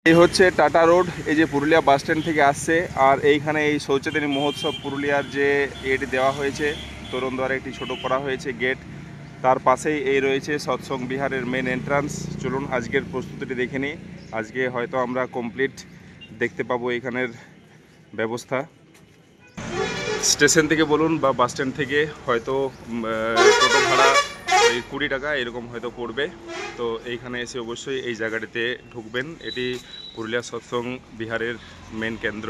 এই হচ্ছে tata road, এই যে পুরুলিয়া বাস স্ট্যান্ড থেকে আসছে। আর এইখানে এই সৌচেতনী মহোৎসব পুরুলিয়ার যে এটি দেওয়া হয়েছে, তরুণ দ্বারা একটি ছোট করা হয়েছে গেট, তার পাশেই এই রয়েছে সৎসঙ্গ বিহারের মেন এন্ট্রান্স। চলুন আজকের প্রস্তুতিটি দেখে নিই। আজকে হয়তো আমরা কমপ্লিট দেখতে পাবো এখানের ব্যবস্থা। স্টেশন থেকে বলুন বা বাস স্ট্যান্ড থেকে হয়তো টোটো ভাড়া 20 টাকা এরকম হয়তো পড়বে। তো এইখানে এসে অবশ্যই এই জায়গাটিতে ঢুকবেন। এটি পুরুলিয়া সৎসঙ্গ বিহারের মেন কেন্দ্র।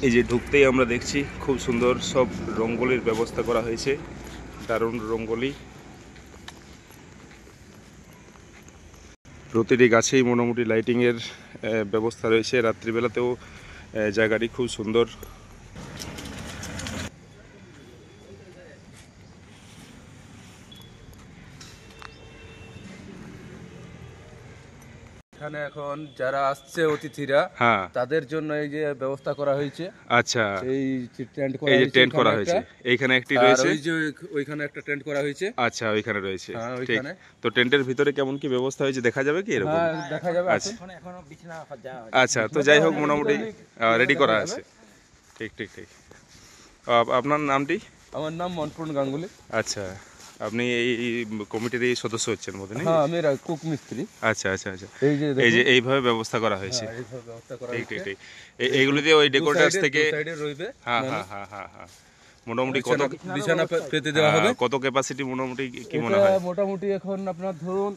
এই যে ঢুকতেই আমরা দেখছি খুব সুন্দর সব রঙ্গোলির ব্যবস্থা করা হয়েছে, দারুণ রঙ্গোলি। প্রতিটি গাছেই মোটামুটি লাইটিংয়ের ব্যবস্থা রয়েছে, রাত্রিবেলাতেও জায়গাটি খুব সুন্দর। এখানে এখন যারা আসছে অতিথিরা, হ্যাঁ, তাদের জন্য এই যে ব্যবস্থা করা হয়েছে। আচ্ছা, এই যে টেন্ট করা এই যে হয়েছে, টেন্ট করা এখানে হয়েছে, একটা, এইখানে একটি আর রয়েছে। ওই যে ওইখানে একটা টেন্ট করা হয়েছে। আচ্ছা, ওইখানে রয়েছে, হ্যাঁ, ঠিক। ওইখানে। তো টেন্টের ভিতরে কেমন কি ব্যবস্থা হয়েছে দেখা যাবে কি এরকম? হ্যাঁ, দেখা যাবে। আচ্ছা এখন এখনো বিছানা আচ্ছা, তো যাই হোক মোটামুটি রেডি করা আছে। ঠিক ঠিক ঠিক। আপনার নামটি? আমার নাম মনপূর্ণ গাঙ্গুলি। আচ্ছা, আপনি এই কমিটির এই সদস্য হচ্ছেন বোধ হয়? হ্যাঁ, আমি কুক মিস্ত্রি। আচ্ছা আচ্ছা আচ্ছা। এই যে এইভাবে ব্যবস্থা করা হয়েছে। হ্যাঁ, এইভাবে ব্যবস্থা করা ঠিক হয়েছে। ঠিক ঠিক। এইগুলিতে ওই ডেকোরেটার্স থেকে সাইডে রইবে। হ্যাঁ হ্যাঁ হ্যাঁ হ্যাঁ হ্যাঁ। মোটামুটি কত বিছানা পেতে দেওয়া হবে। কত ক্যাপাসিটি মোটামুটি কি মনে এটা হয়? মোটামুটি এখন আপনার ধরুন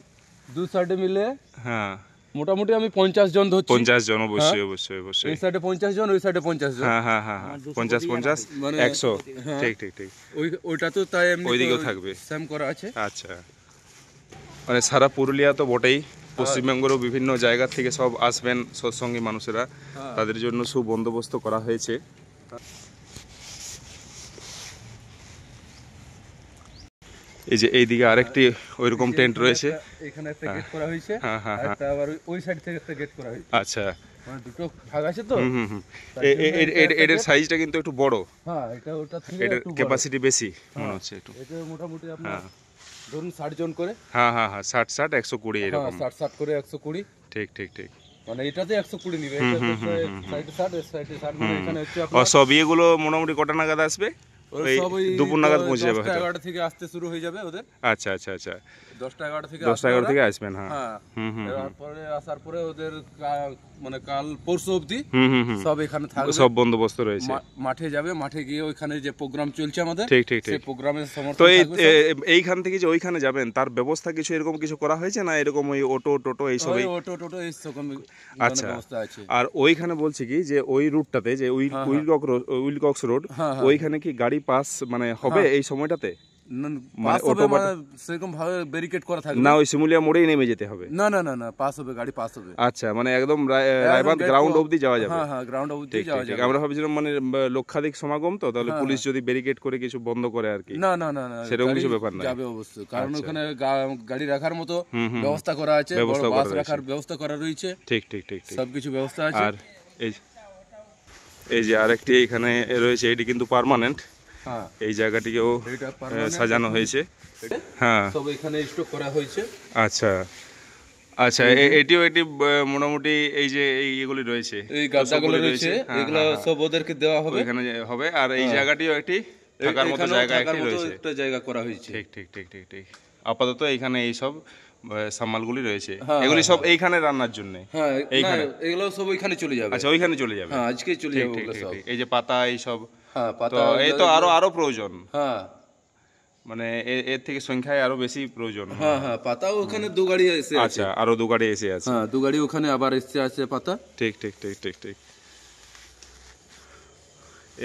দু সাইডে মিলে হ্যাঁ, মোটামুটি আমি 50 জন ধরছি। 50 জন, অবশ্যই অবশ্যই অবশ্যই। এই সাইডে 50 জন, ওই সাইডে 50 জন। হ্যাঁ হ্যাঁ হ্যাঁ হ্যাঁ, 50 মানে 100। হ্যাঁ। ঠিক ঠিক ঠিক। ওইটা তো তাই এমনি ওইদিকেও থাকবে। সেম করা আছে। আচ্ছা, মানে সারা পুরুলিয়া তো বটেই, পশ্চিমবঙ্গেরও বিভিন্ন জায়গা থেকে সব আসবেন সৎসঙ্গী মানুষেরা, তাদের জন্য সুবন্দোবস্ত করা হয়েছে। এই যে এইদিকে আরেকটি ওইরকম টেন্ট রয়েছে। এখানে একটা গেট করা হয়েছে। হ্যাঁ হ্যাঁ হ্যাঁ। একটা আবার ওই সাইড থেকে একটা গেট করা হয়েছে। আচ্ছা, মানে দুটো ভাগ আছে তো। হুম হুম হুম। এর সাইজটা কিন্তু একটু বড়, হ্যাঁ, এটা ওটা থেকে এটার একটু বড়। ক্যাপাসিটি বেশি মনে হচ্ছে একটু। এটা মোটামুটি আপনার হ্যাঁ ধরুন 60 জন করে। হ্যাঁ হ্যাঁ হ্যাঁ, 60 120 হ্যাঁ, এরকম। 60 করে 120। ঠিক ঠিক ঠিক। মানে এটাতে 120 নিবে। এটা তো সাইডে 60, সাইডে 60, মানে এখানে হচ্ছে ও আপনার সব ইয়েগুলো মোটামুটি কটা নাগাদ আসবে? ওই সব ওই দুপুর নাগাদ পৌঁছে যাবে 10টা হয়তো। 11টা থেকে আসতে শুরু হয়ে যাবে ওদের। আচ্ছা আচ্ছা আচ্ছা, 10টা 11টা থেকে 10টা 11 থেকে আসবেন। হ্যাঁ, হ্যাঁ। হুম হুম তারপরে আসার পরে ওদের মানে কাল পরশু অবধি হুম হুম হুম, সব এখানে থাকবে। সব বন্দোবস্ত রয়েছে। মাঠে যাবে, মাঠে গিয়ে ওইখানে যে প্রোগ্রাম চলছে আমাদের, ঠিক ঠিক সেই ঠিক। প্রোগ্রামের তো সমর্থন থাকবে সব। এইখান থেকে যে ওইখানে যাবেন তার ব্যবস্থা কিছু এরকম কিছু করা হয়েছে না? এরকম ওই অটো টোটো এইসবই? ওই অটো টোটো এই রকম আচ্ছা, ব্যবস্থা আছে। আর ওইখানে বলছি কি যে ওই রুটটাতে যে উইলকক্স রোড, ওইখানে কি গাড়ি পাস মানে হবে এই সময়টাতে? পাস হবে, মানে সেরকম ভাবে ব্যারিকেড করা থাকবে না, ওই শিমুলিয়া মোড়েই নেমে যেতে হবে? না না না না, পাস হবে, গাড়ি পাস হবে। আচ্ছা, মানে একদম রায়বাঁধ গ্রাউন্ড অবধি যাওয়া যাবে? হ্যাঁ হ্যাঁ, গ্রাউন্ড অবধি ঠিক যাওয়া ঠিক ঠিক। যাবে। আমরা ভাবছিলাম মানে লক্ষাধিক সমাগম, তো তাহলে পুলিশ যদি ব্যারিকেড করে কিছু বন্ধ করে আর কি। না না না না, সেরকম গাড়ি কিছু ব্যাপার নাই? যাবে অবশ্যই, কারণ ওখানে গাড়ি রাখার মতো ব্যবস্থা করা আছে, ব্যবস্থা বড় করা বাস রাখার ব্যবস্থা করা রয়েছে। ঠিক ঠিক ঠিক ঠিক। সবকিছু ব্যবস্থা আছে। আর এই যে আরেকটি এখানে রয়েছে, এটি কিন্তু পার্মানেন্ট। হ্যাঁ, এই জায়গাটিকেও এটা permanent সাজানো হয়েছে। হ্যাঁ, সব এখানে স্টক করা হয়েছে। আচ্ছা আচ্ছা। এটিও এটি মোটামুটি এই যে এগুলি রয়েছে, এই গাছগুলো রয়েছে, এগুলো সব ওদেরকে দেওয়া হবে, এখানে হবে। আর এই জায়গাটিও একটি থাকার মতো জায়গা একটি রয়েছে। একটা জায়গা করা হয়েছে। ঠিক ঠিক ঠিক ঠিক ঠিক। আপাতত এইখানে এই সব সামালগুলি রয়েছে, এগুলি সব এইখানে রান্নার জন্য? হ্যাঁ, এইখানে এগুলো সব ওইখানে চলে যাবে। আচ্ছা, ওইখানে চলে যাবে। হ্যাঁ, আজকেই চলে ঠিক যাবে ঠিক ওগুলো ঠিক সব। ঠিক। এই যে পাতা এই সব, হ্যাঁ, তো পাতা এই তো আরো প্রয়োজন। হ্যাঁ মানে এর থেকে সংখ্যায় আরো বেশি প্রয়োজন। হ্যাঁ হ্যাঁ, পাতাও ওখানে দু গাড়ি এসে আছে। আচ্ছা, আরো দু গাড়ি এসে আছে। হ্যাঁ, দু গাড়ি ওখানে আবার এসে আছে পাতা। ঠিক ঠিক ঠিক ঠিক ঠিক।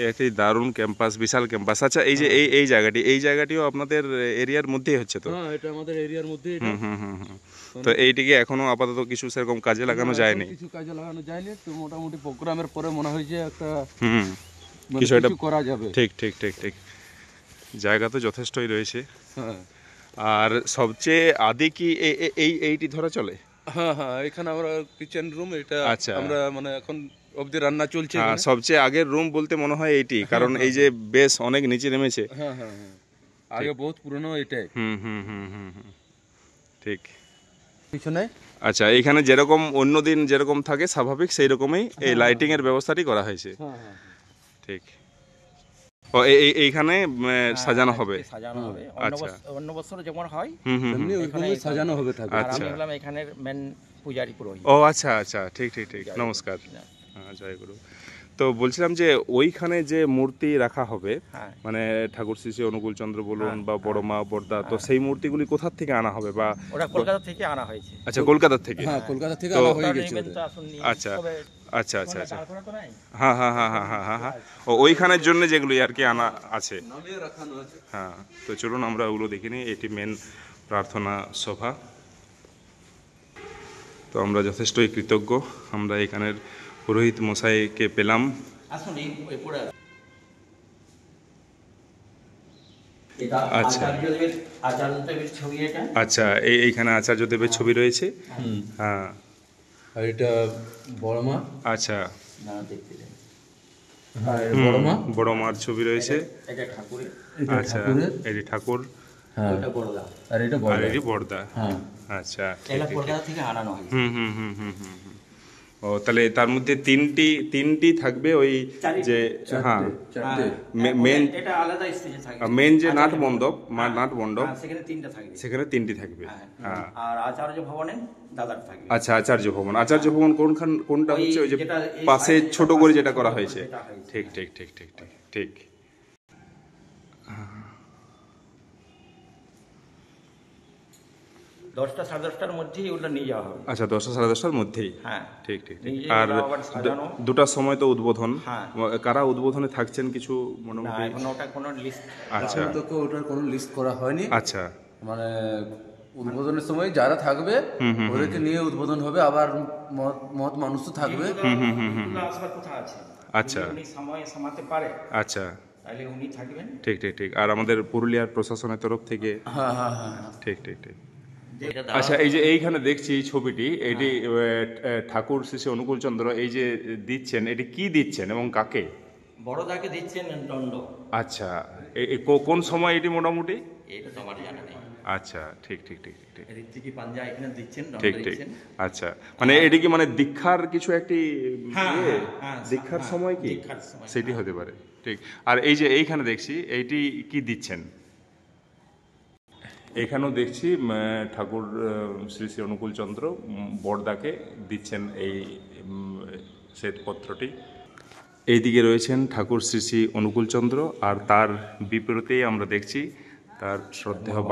একটি দারুণ ক্যাম্পাস, বিশাল ক্যাম্পাস। আচ্ছা, এই যে এই জায়গাটিও আপনাদের এরিয়ার মধ্যেই হচ্ছে তো? হ্যাঁ, এটা আমাদের এরিয়ার মধ্যে। এটা হুম হুম হুম। তো এইটিকে এখনো আপাতত কিছু সেরকম কাজে লাগানো যায়নি? কিছু কাজে লাগানো যায়নি, তো মোটামুটি প্রোগ্রামের পরে মনে হয় যে একটা হুম, মানে কিছু একটা কিছু করা যাবে। ঠিক ঠিক ঠিক ঠিক। জায়গা তো যথেষ্টই রয়েছে। হ্যাঁ আর সবচেয়ে আদি কি এইটি ধরা চলে? হ্যাঁ হ্যাঁ, এখানে আমরা কিচেন রুম, এটা আচ্ছা, আমরা মানে এখন অবধি রান্না চলছে হ্যাঁ, এখানে। সবচেয়ে আগের রুম বলতে মনে হয় এইটি, কারণ এই যে বেশ অনেক নিচে নেমেছে। হ্যাঁ হ্যাঁ হ্যাঁ, আগে বহুত পুরনো এটাই। হুম হুম হুম হুম হুম, ঠিক। পিছনে আচ্ছা, এখানে যেরকম অন্যদিন যেরকম থাকে স্বাভাবিক সেই রকমই এই লাইটিং এর ব্যবস্থাটি করা হয়েছে। হ্যাঁ হ্যাঁ ঠিক। ও এইখানে সাজানো হবে। সাজানো হবে আচ্ছা। অন্য বছর যেমন হয় হুম হুম হুম। এমনি ওইরকমই সাজানো হবে থাকে। আর আচ্ছা। আমি হলাম এখানের মেন পূজারি পুরোহিত। ও আচ্ছা আচ্ছা, ঠিক ঠিক ঠিক, নমস্কার। হ্যাঁ, জয় গুরু। তো বলছিলাম যে ওইখানে যে মূর্তি রাখা হবে, হ্যাঁ মানে ঠাকুর শ্রী শ্রী অনুকূল চন্দ্র বলুন বা বড় মা বড়দা, তো সেই মূর্তিগুলি কোথা থেকে আনা হবে বা? ওটা কলকাতা থেকে আনা হয়েছে। আচ্ছা, কলকাতা থেকে। হ্যাঁ কলকাতা থেকে তো- আনা হয়ে গেছে নেবেন ওদের। তো আসুননি। আচ্ছা তবে আচ্ছা আচ্ছা আচ্ছা, তারপরে তো নাই। হ্যাঁ হ্যাঁ হ্যাঁ হ্যাঁ হ্যাঁ হ্যাঁ হ্যাঁ, ও ওইখানের জন্য যেগুলি আর কি আনা আছে। নামিয়ে রাখানো আছে। হ্যাঁ, তো চলুন আমরা ওগুলো দেখে নিই। এটি মেন প্রার্থনা সভা। তো আমরা যথেষ্টই কৃতজ্ঞ, আমরা এখানের পুরোহিত মশাইকে পেলাম। আসুন এই পুরো এটা আচ্ছা। আচার্যদেবের ছবি এটা। আচ্ছা, এইখানে আচার্যদেবের ছবি রয়েছে। হ্যাঁ, আর এটা বড় মা। আচ্ছা, না দেখতে দেন। হ্যাঁ এটা বড় মা। বড় মার ছবি রয়েছে। এটা ঠাকুরের, এটা আচ্ছা, ঠাকুরের। এটি ঠাকুর হ্যাঁ ওটা বড়দা। আর এটা আর বড়। এটি বড়দা। হ্যাঁ আচ্ছা, ঠিক এটা ঠিক। কলকাতা থেকে আনানো হয়েছে। হুম হুম হুম হুম হুম হুম। ও তাহলে তার মধ্যে তিনটি থাকবে ওই যে, হ্যাঁ চারটে। মেন এটা আলাদা স্টেজে থাকবে। মেন যে নাট মণ্ডপ, নাট মণ্ডপ, হ্যাঁ, সেখানে তিনটা থাকবে। সেখানে তিনটি থাকবে। হ্যাঁ। হ্যাঁ, আর আচার্য ভবনে দাদার থাকবে। আচ্ছা, আচার্য ভবন। আচার্য ভবন কোনটা ওই হচ্ছে? ওই যে যেটা এই পাশে সাইডে ছোট যেটা করে পাশে যেটা ছোট করা করে হয়েছে। যেটা হয়েছে। ঠিক ঠিক ঠিক ঠিক ঠিক ঠিক। 10টা সাড়ে 10টার মধ্যেই ওটা নিয়ে যাওয়া হবে। আচ্ছা, 10টা সাড়ে 10টার মধ্যেই। হ্যাঁ ঠিক ঠিক ঠিক। নিজে আর ওটা আবার সাজানো। দুটার সময় তো উদ্বোধন। হ্যাঁ। কারা উদ্বোধনে থাকছেন কিছু না মোটামুটি? এখন ওটা কোনো লিস্ট। আচ্ছা এখন তো ওটার কোনো লিস্ট করা হয়নি। আচ্ছা মানে উদ্বোধনের সময় যারা থাকবে ওদেরকে নিয়ে উদ্বোধন হবে, আবার মত মানুষ তো থাকবে। আসবার কথা আছে। আচ্ছা। যদি উনি সময় সামাতে পারে আচ্ছা, তাহলে উনি থাকবেন। ঠিক ঠিক ঠিক। আর আমাদের পুরুলিয়ার প্রশাসনের তরফ থেকে। হ্যাঁ হ্যাঁ হ্যাঁ। ঠিক ঠিক ঠিক। এটা আচ্ছা, এই যে এইখানে দেখছি ছবিটি, এটি ঠাকুর শ্রী শ্রী অনুকূল চন্দ্র এই যে দিচ্ছেন, এটি কি দিচ্ছেন এবং কাকে? বড়দাকে দিচ্ছেন দণ্ড। আচ্ছা, কোন সময় এটি মোটামুটি? এটা তো আমার জানা নেই। আচ্ছা, ঠিক ঠিক ঠিক ঠিক ঠিক ঋত্বিকি পাঞ্জা এখানে দিচ্ছেন, দণ্ড ঠিক ঠিক। দিচ্ছেন। আচ্ছা, মানে এটি কি মানে দীক্ষার কিছু একটি হ্যাঁ, ইয়ে? হ্যাঁ, দীক্ষার হ্যাঁ, সময় কি দীক্ষার সময়, সেটি হতে পারে। ঠিক। আর এই যে এইখানে দেখছি এইটি কি দিচ্ছেন? এখানেও দেখছি ঠাকুর শ্রী শ্রী অনুকূল চন্দ্র বড়দাকে দিচ্ছেন এই শ্বেতপত্রটি। এইদিকে রয়েছেন ঠাকুর শ্রী শ্রী অনুকূল চন্দ্র, আর তার বিপরীতেই আমরা দেখছি তার শ্রদ্ধেয়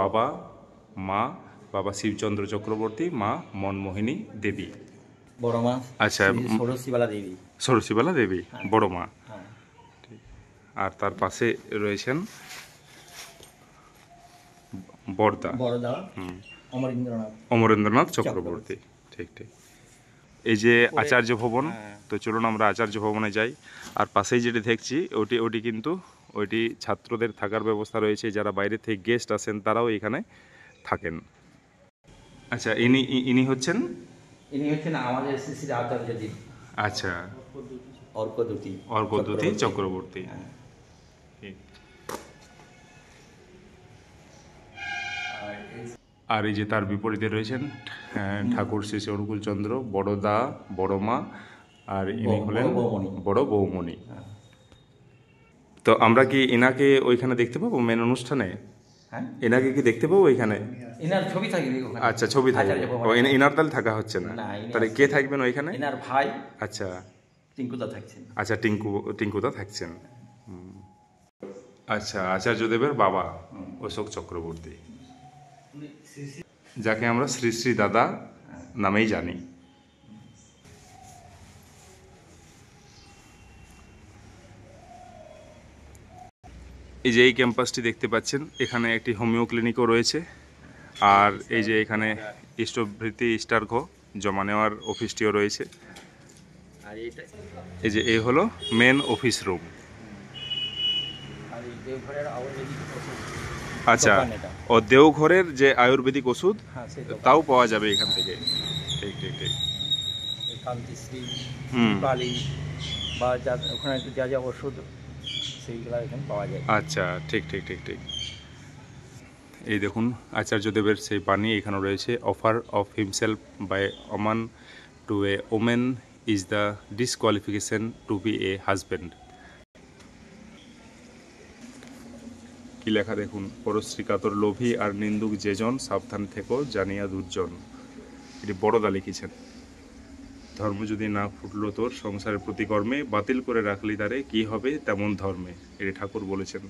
বাবা শিবচন্দ্র চক্রবর্তী, মা মনমোহিনী দেবী। বড় মা আচ্ছা, ষোড়শীবালা দেবী। সরস্বতীবালা দেবী, বড় মা। হ্যাঁ আর তার পাশে রয়েছেন বড়দা, বড়দা অমরেন্দ্রনাথ। অমরেন্দ্রনাথ চক্রবর্তী। ঠিক ঠিক। এই যে আচার্য ভবন, হ্যাঁ। তো চলুন আমরা আচার্য ভবনে যাই। আর পাশেই যেটি দেখছি ওটি কিন্তু ওইটি ছাত্রদের থাকার ব্যবস্থা রয়েছে, যারা বাইরে থেকে গেস্ট আসেন তারাও এখানে থাকেন। আচ্ছা, ইনি হচ্ছেন? ইনি হচ্ছেন আমাদের শ্রী শ্রী আচার্য দেব আচ্ছা, অর্কদ্যুতি চক্রবর্তী। হ্যাঁ। ঠিক। আর এই যে তার বিপরীতে রয়েছেন ঠাকুর শ্রী শ্রী অনুকূল চন্দ্র, বড়দা, বড় মা, আর ইনি হলেন বড় বৌমণি। তো আমরা কি এনাকে ওইখানে দেখতে পাবো মেন অনুষ্ঠানে? হ্যাঁ, এনাকে কি দেখতে পাবো ওইখানে? ইনার ছবি থাকবে ওখানে। আচ্ছা, ছবি থাকবে। আচার্য ভবনে। ও, এনার তাহলে থাকা হচ্ছে না। না, ইনি তাহলে কে থাকবেন ওইখানে? ইনার ভাই আচ্ছা টিঙ্কুদা থাকছেন। আচ্ছা, টিঙ্কুদা থাকছেন। আচ্ছা, আচার্যদেবের বাবা অশোক চক্রবর্তী, যাকে আমরা শ্রী শ্রী দাদা নামেই জানি। এই যে এই ক্যাম্পাসটি দেখতে পাচ্ছেন, এখানে একটি হোমিও ক্লিনিকও রয়েছে। আর এই যে এখানে ইষ্টভৃতি ইষ্টার্ঘ জমা নেওয়ার অফিসটিও রয়েছে। আর এইটা এই যে এই হলো মেন অফিস রুম। আর এই দেবঘরের আয়ুর্বেদিক ওষুধ আচ্ছা, দোকান এটা। ও দেওঘরের যে আয়ুর্বেদিক ওষুধ, হ্যাঁ সেই দোকান। তাও পাওয়া যাবে এখান থেকে। ঠিক ঠিক ঠিক। এই কান্তিশ্রী, হুম। পালি বা যা ওখানে যা যা ওষুধ সেইগুলো এখানে পাওয়া যায়। আচ্ছা, ঠিক ঠিক ঠিক ঠিক। এই দেখুন আচার্যদেবের সেই বাণী এখানে রয়েছে, offer of himself by a man to a woman is the disqualification to be a husband. কি লেখা দেখুন, পরশ্রী কাতর লোভী আর নিন্দুক যেজন, সাবধান থেকো জানিয়া দুর্জন। এটি বড়দা লিখেছেন। ধর্ম যদি না ফুটলো তোর সংসারের প্রতিকর্মে, বাতিল করে রাখলি তারে কি হবে তেমন ধর্মে, এটি ঠাকুর বলেছেন।